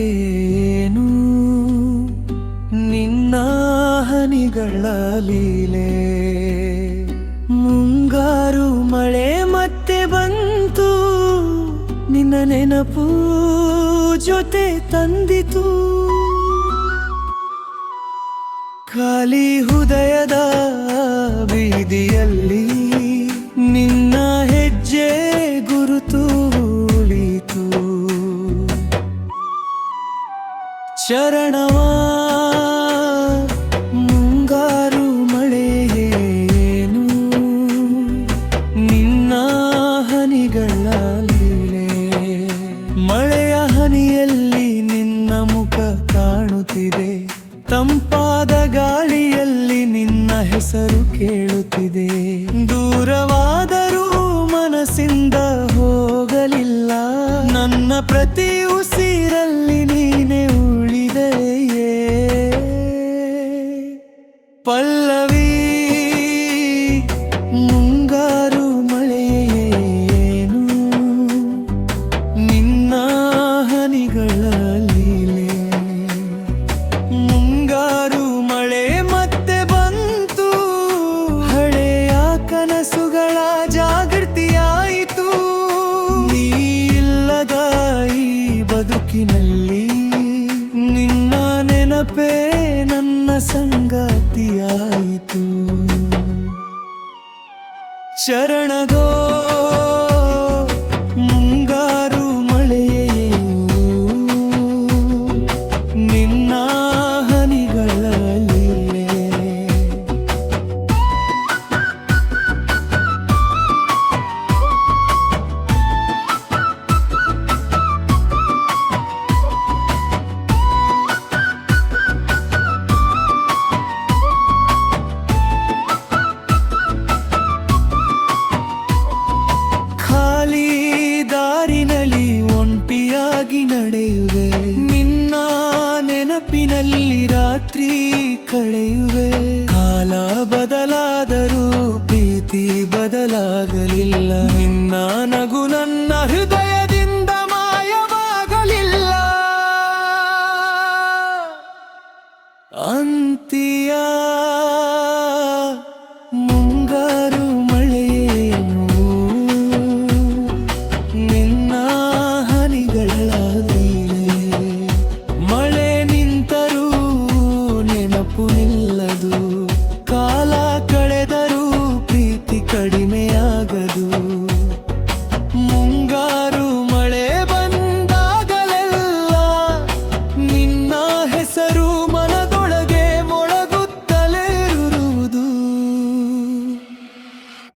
ಏನು ನಿನ್ನ ಹನಿಗಳ ಲೀಲೆ. ಮುಂಗಾರು ಮಳೆ ಮತ್ತೆ ಬಂತು, ನಿನ್ನ ನೆನಪು ಜೊತೆ ತಂದಿತು. ಖಾಲಿ ಹೃದಯದ ಬೀದಿಯಲ್ಲಿ ನಿನ್ನ ಹೆಜ್ಜೆ ಗುರುತು ಉಳಿತು. ಚರಣವ ಮುಂಗಾರು ಮಳೆಯೇನು ನಿನ್ನ ಹನಿಗಳ ಲೀಲೆ. ಮಳೆಯ ಹನಿಯಲ್ಲಿ ನಿನ್ನ ಮುಖ ಕಾಣುತ್ತಿದೆ, ತಂಪಾದ ಗಾಳಿಯಲ್ಲಿ ನಿನ್ನ ಹೆಸರು ಕೇಳುತ್ತಿದೆ. ದೂರವಾದರೂ ಮನಸ್ಸಿಂದ ಹೋಗಲಿಲ್ಲ, ನನ್ನ ಪ್ರತಿ ಉಸಿರಲ್ಲಿ ನೀನೆ ಉಳಿದೆಯೇ. ಪಲ್ಲವಿ ಮುಂಗಾರು ಮಳೆಯೇನು ನಿನ್ನ ಹನಿಗಳ ಲೀಲೆ. ಮುಂಗಾರು ಮಳೆ ಮತ್ತೆ ಬಂತು, ಹಳೆಯ ಕನಸುಗಳ ಜಾಗೃತಿಯಾಯಿತು. ನೀ ಇಲ್ಲದ ಈ ಬದುಕಿನಲ್ಲಿ ನಿನ್ನ ನೆನಪೇ ನನ್ನ ಸಂಗಾತಿಯಾಯಿತು. ಶರಣಗೋ ಮುಂಗಾರು ಮಳೆಯೇನು ನಿನ್ನ ಹನಿಗಳ ಲೀಲೆ. ಖಾಲಿ ದಾರಿನಲ್ಲಿ ಒಂಟಿಯಾಗಿ ನಡೆಯುವೆ, ನಿನ್ನ ನೆನಪಿನಲ್ಲಿ ರಾತ್ರಿ ಕಳೆಯುವೆ. ಕಾಲ ಬದಲಾದರೂ ಪ್ರೀತಿ ಬದಲಾಗಲಿಲ್ಲ, ನಿನ್ನ ನಗು ನನ್ನ ಹೃದಯದಿಂದ ಮಾಯವಾಗಲಿಲ್ಲ. ಅಂತ್ಯ ಮುಂಗಾರು ಮಳೆಯೇನು ನಿನ್ನ ಹನಿಗಳ ಲೀಲೆ. ಮಳೆ ನಿಂತರೂ ನೆನಪು ನಿಲ್ಲದು, ಕಾಲ ಕಳೆದರೂ ಪ್ರೀತಿ ಕಡಿಮೆ